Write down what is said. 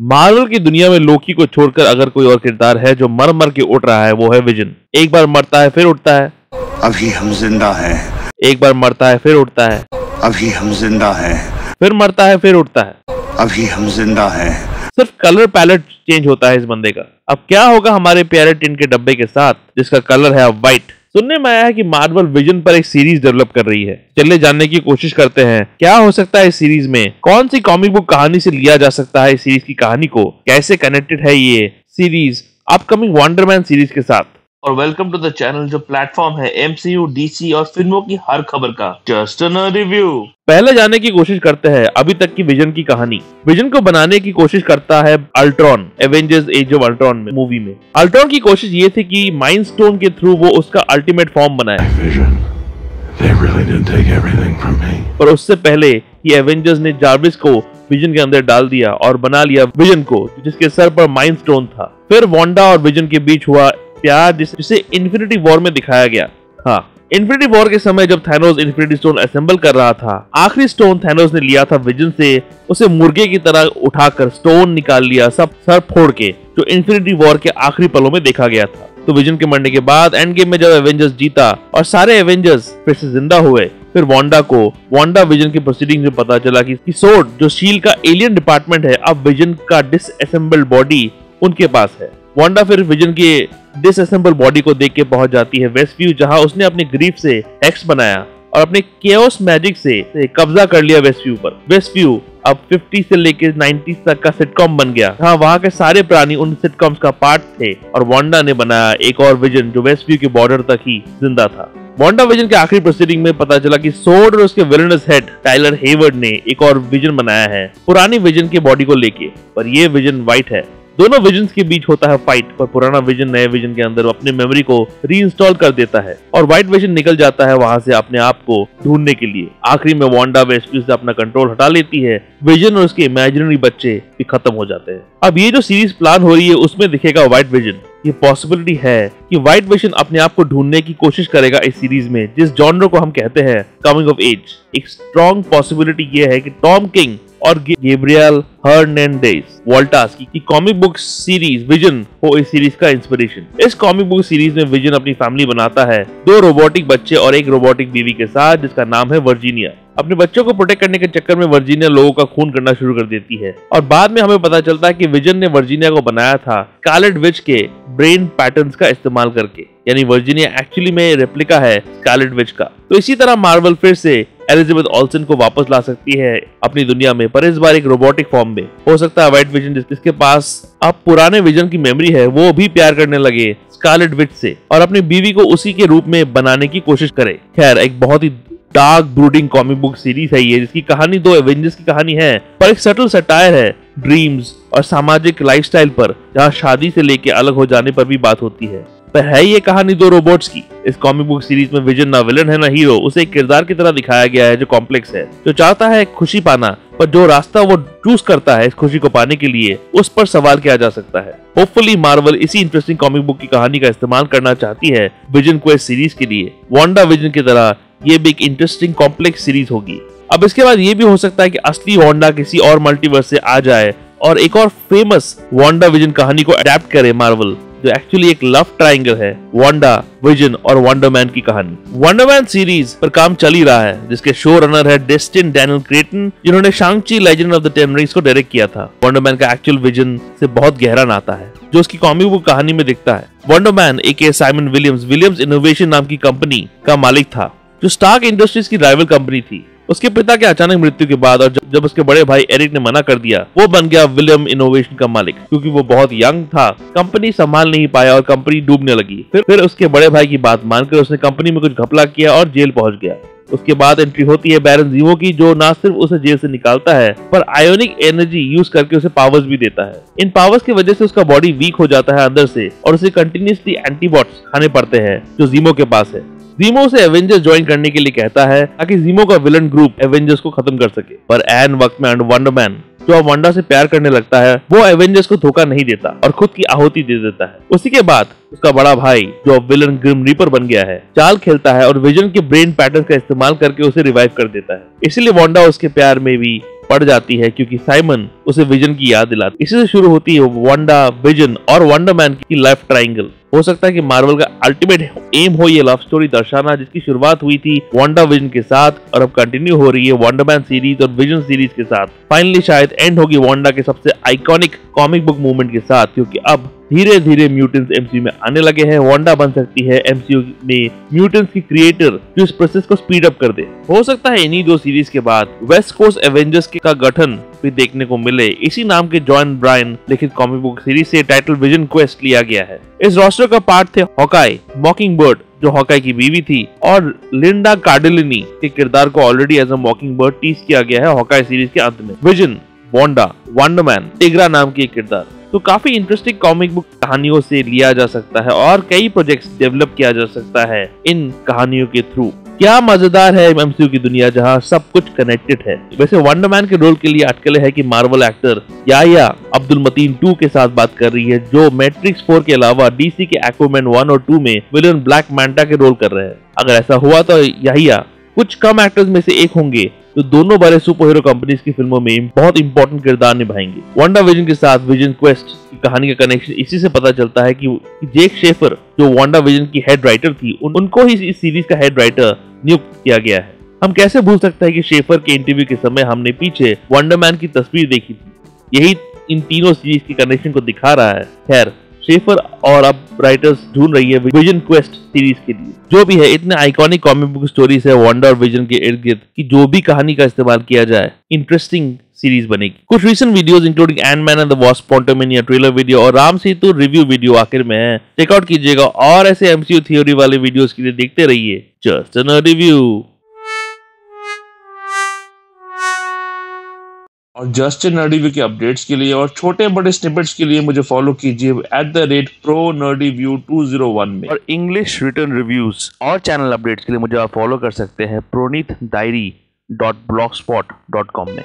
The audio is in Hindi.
मार्वल की दुनिया में लोकी को छोड़कर अगर कोई और किरदार है जो मर मर के उठ रहा है वो है विजन। एक बार मरता है फिर उठता है, अभी हम जिंदा हैं। एक बार मरता है फिर उठता है, अभी हम जिंदा हैं। फिर मरता है फिर उठता है, अभी हम जिंदा हैं। सिर्फ कलर पैलेट चेंज होता है इस बंदे का। अब क्या होगा हमारे प्यारे टिन के डब्बे के साथ जिसका कलर है अब व्हाइट। सुनने में आया है कि मार्वल विजन पर एक सीरीज डेवलप कर रही है। चलिए जानने की कोशिश करते हैं क्या हो सकता है इस सीरीज में, कौन सी कॉमिक बुक कहानी से लिया जा सकता है इस सीरीज की कहानी को, कैसे कनेक्टेड है ये series upcoming wonder man series के साथ। और वेलकम टू द चैनल जो प्लेटफॉर्म है एमसीयू, डीसी और फिल्मों की हर खबर का जस्ट अ रिव्यू। पहले जानने की कोशिश करते हैं अभी तक की विजन की कहानी। विजन को बनाने की कोशिश करता है Ultron Avengers age of Ultron में मूवी में। अल्ट्रॉन की कोशिश ये थी कि माइंड स्टोन के थ्रू वो उसका अल्टीमेट फॉर्म बनाए। पर उससे पहले ये एवेंजर्स ने जार्विस को विजन के अंदर डाल दिया और बना लिया विजन को, जिसके सर पर माइंड स्टोन था। फिर वांडा और विजन के बीच हुआ प्यार जिसे इन्फिनिटी वॉर में दिखाया गया। हाँ, इन्फिनिटी वॉर के समय जब थैनोस इन्फिनिटी स्टोन असेंबल कर रहा था, आखिरी स्टोन थैनोस ने लिया था विजन से, उसे मुर्गे की तरह उठाकर स्टोन निकाल लिया, सब सर फोड़ के, जो इन्फिनिटी वॉर के आखिरी पलों में देखा गया था। तो विजन के मरने के बाद एंड गेम में जब एवेंजर्स जीता और सारे एवेंजर्स फिर से जिंदा हुए, फिर वांडा विजन के प्रोसीडिंग में पता चला कि सोर्ड जो शील्ड का एलियन डिपार्टमेंट है अब विजन का डिसअसेंबल्ड बॉडी उनके पास है। वांडा फिर विजन के डिसअसेंबल बॉडी को देख के पहुंच जाती है वेस्टव्यू, जहां उसने अपने ग्रीफ से हेक्स बनाया और अपने केओस मैजिक से कब्जा कर लिया वेस्टव्यू पर। वेस्टव्यू अब 50 से लेकर 90 तक का सिटकॉम बन गया। हाँ, वहाँ के सारे प्राणी उन सिटकॉम्स का पार्ट थे और वांडा ने बनाया एक और विजन जो वेस्टव्यू के बॉर्डर तक ही जिंदा था। वांडा विजन के आखिरी प्रोसीडिंग में पता चला कि सोर्ड और उसके विलनस हेड टाइलर हेवर्ड ने एक और विजन बनाया है पुरानी विजन के बॉडी को लेके, पर ये विजन व्हाइट है। दोनों विजन्स के बीच होता है फाइट, पर पुराना विजन नए विजन के अंदर अपने मेमोरी को रीइंस्टॉल कर देता है और व्हाइट विजन निकल जाता है वहां से अपने आप को ढूंढने के लिए। आखिरी में वांडा वेस्टव्यू से अपना कंट्रोल हटा लेती है, विजन और उसके इमेजिनरी बच्चे भी खत्म हो जाते हैं। अब ये जो सीरीज प्लान हो रही है उसमें दिखेगा व्हाइट विजन। ये पॉसिबिलिटी है कि व्हाइट विजन अपने आप को ढूंढने की कोशिश करेगा इस सीरीज में, जिस जॉनर को हम कहते हैं कमिंग ऑफ एज। एक स्ट्रॉन्ग पॉसिबिलिटी ये है कि टॉम किंग और गैब्रियल हर्नांडेज वोल्टास की कॉमिक बुक सीरीज विजन हो इस सीरीज का इंस्पिरेशन। इस कॉमिक बुक सीरीज में विजन अपनी फैमिली बनाता है 2 रोबोटिक बच्चे और एक रोबोटिक बीवी के साथ, जिसका नाम है वर्जीनिया। अपने बच्चों को प्रोटेक्ट करने के चक्कर में वर्जीनिया लोगों का खून करना शुरू कर देती है और बाद में हमें पता चलता है कि विजन ने वर्जीनिया को बनाया था स्कारलेट विच के ब्रेन पैटर्न्स का इस्तेमाल करके, यानी वर्जीनिया एक्चुअली में रेप्लिका है स्कारलेट विच का। तो इसी तरह मार्वल फिर से एलिजाबेथ ओल्सन को वापस ला सकती है अपनी दुनिया में, पर इस बार एक रोबोटिक फॉर्म में। हो सकता है व्हाइट विजन जिसके पास अब पुराने विजन की मेमोरी है वो भी प्यार करने लगे स्कारलेट विच से और अपनी बीवी को उसी के रूप में बनाने की कोशिश करे। खैर, एक बहुत ही dark brooding comic book series है ये, जिसकी कहानी 2 एवेंजर्स की कहानी है, पर एक सटल सटायर है ड्रीम्स और सामाजिक लाइफस्टाइल पर, जहां शादी से लेके अलग हो जाने पर भी बात होती है। पर है ये कहानी 2 रोबोट्स की। इस कॉमिक बुक सीरीज में विजन ना विलन है ना हीरो, उसे एक किरदार की तरह दिखाया गया है जो कॉम्प्लेक्स है, जो चाहता है खुशी पाना, पर जो रास्ता वो चूज करता है इस खुशी को पाने के लिए उस पर सवाल किया जा सकता है। होपफुली मार्वल इसी इंटरेस्टिंग कॉमिक बुक की कहानी का इस्तेमाल करना चाहती है विजन को इस सीरीज के लिए। वांडा विजन की तरह ये भी एक इंटरेस्टिंग कॉम्प्लेक्स सीरीज होगी। अब इसके बाद ये भी हो सकता है कि असली वांडा किसी और मल्टीवर्स से आ जाए और एक और फेमस वांडा विजन कहानी को अडेप्ट करे मार्वल, जो एक्चुअली एक लव ट्रायंगल है, वांडा विजन और वंडर मैन की कहानी। वंडर मैन सीरीज पर काम चल ही रहा है, जिसके शो रनर है डेस्टिन डैनियल क्रेटन, जिन्होंने Shang Chi Legend of the Ten Rings को डायरेक्ट किया था। वंडर मैन का एक्चुअल विजन से बहुत गहरा नाता है जो उसकी कॉमिक बुक कहानी में दिखता है। वंडर मैन एक साइमन विलियम्स इनोवेशन नाम की कंपनी का मालिक था, जो स्टार्क इंडस्ट्रीज की राइवल कंपनी थी। उसके पिता के अचानक मृत्यु के बाद और जब उसके बड़े भाई एरिक ने मना कर दिया, वो बन गया विलियम इनोवेशन का मालिक। क्योंकि वो बहुत यंग था, कंपनी संभाल नहीं पाया और कंपनी डूबने लगी। फिर उसके बड़े भाई की बात मानकर उसने कंपनी में कुछ घपला किया और जेल पहुंच गया। उसके बाद एंट्री होती है बैरन ज़ीमो की, जो ना सिर्फ उसे जेल से निकालता है पर आयोनिक एनर्जी यूज करके उसे पावर्स भी देता है। इन पावर्स की वजह से उसका बॉडी वीक हो जाता है अंदर से और उसे कंटिन्यूअसली एंटीबॉट्स खाने पड़ते हैं जो ज़ीमो के पास है। ज़ीमो उसे एवेंजर्स ज्वाइन करने के लिए कहता है ताकि ज़ीमो का विलन ग्रुप एवेंजर्स को खत्म कर सके। पर एन वक्त में वंडर मैन, जो अब वांडा से प्यार करने लगता है, वो एवेंजर्स को धोखा नहीं देता और खुद की आहुति दे देता है। उसी के बाद उसका बड़ा भाई, जो अब विलन ग्रिम रीपर बन गया है, चाल खेलता है और विजन के ब्रेन पैटर्न का इस्तेमाल करके उसे रिवाइव कर देता है। इसीलिए वांडा उसके प्यार में भी पड़ जाती है क्योंकि साइमन उसे विजन की याद दिलाती है। इसी से शुरू होती है वांडा, विजन और वंडर मैन की लाइफ ट्रायंगल। हो सकता है कि मार्वल का अल्टीमेट एम हो ये लव स्टोरी दर्शाना, जिसकी शुरुआत हुई थी वांडा विजन के साथ और अब कंटिन्यू हो रही है वंडर मैन सीरीज और विजन सीरीज के साथ। फाइनली शायद एंड होगी वांडा के सबसे आइकॉनिक कॉमिक बुक मूवमेंट के साथ, क्योंकि अब धीरे धीरे म्यूटेंट्स एमसीयू में आने लगे हैं। वांडा बन सकती है एमसीयू में म्यूटेंट्स की क्रिएटर जो इस प्रोसेस को स्पीड अप कर दे। हो सकता है इन्हीं दो सीरीज के बाद वेस्ट कोस्ट एवेंजर्स का गठन भी देखने को मिले। इसी नाम के जॉन ब्रायन लिखित कॉमिक बुक सीरीज से टाइटल विजन क्वेस्ट लिया गया है। इस रोस्टर का पार्ट थे हॉकाई, मॉकिंगबर्ड जो हॉकाई की बीवी थी, और लिंडा कार्डिलिनी के किरदार को already as a Mockingbird tease किया गया है हॉकाई सीरीज के अंत में। Vision, Wanda, Wonder Man, Tigra नाम की एक किरदार। तो काफी इंटरेस्टिंग कॉमिक बुक कहानियों से लिया जा सकता है और कई प्रोजेक्ट्स डेवलप किया जा सकता है इन कहानियों के थ्रू। क्या मजेदार है एमसीयू की दुनिया जहां सब कुछ कनेक्टेड है। वैसे वंडर मैन के रोल के लिए अटकलें है कि मार्वल एक्टर याया अब्दुल मतीन 2 के साथ बात कर रही है, जो मैट्रिक्स 4 के अलावा डीसी के एक्वामैन 1 और 2 में विलन ब्लैक मैंटा के रोल कर रहे हैं। अगर ऐसा हुआ तो याया कुछ कम एक्टर्स में से एक होंगे जो दोनों बड़े सुपर हीरो कंपनीज की फिल्मों में बहुत इंपॉर्टेंट किरदार निभाएंगे। वांडा विजन के साथ विजन क्वेस्ट की कहानी का कनेक्शन इसी से पता चलता है कि जेक शेफर जो वांडा विजन की हेड राइटर थी, उनको ही इस सीरीज का हेड राइटर नियुक्त किया गया है। हम कैसे भूल सकते हैं कि शेफर के इंटरव्यू के समय हमने पीछे वंडर मैन की तस्वीर देखी थी। यही इन तीनों सीरीज के कनेक्शन को दिखा रहा है। खैर, शेफर और अब राइटर्स ढूंढ रही है विजन क्वेस्ट सीरीज के लिए। जो भी है, इतने आइकॉनिक कॉमिक बुक स्टोरीज है वांडा और विजन के इर्द गिर्द कि जो भी कहानी का इस्तेमाल किया जाए इंटरेस्टिंग सीरीज बनेगी। कुछ recent videos including Ant Man and the Wasp Quantumania trailer video और राम सेतु रिव्यू वीडियो आखिर में है, चेकआउट कीजिएगा। और ऐसे एमसीयू थ्योरी वाले वीडियोस के लिए देखते रहिए जस्ट अ रिव्यू। और जस्ट नर्डी के अपडेट्स के लिए और छोटे बड़े स्निपेट्स के लिए मुझे फॉलो कीजिए @ProNerdyView201 में। और इंग्लिश रिटर्न रिव्यूज और चैनल अपडेट्स के लिए मुझे आप फॉलो कर सकते हैं pronithdairy.blogspot.com में।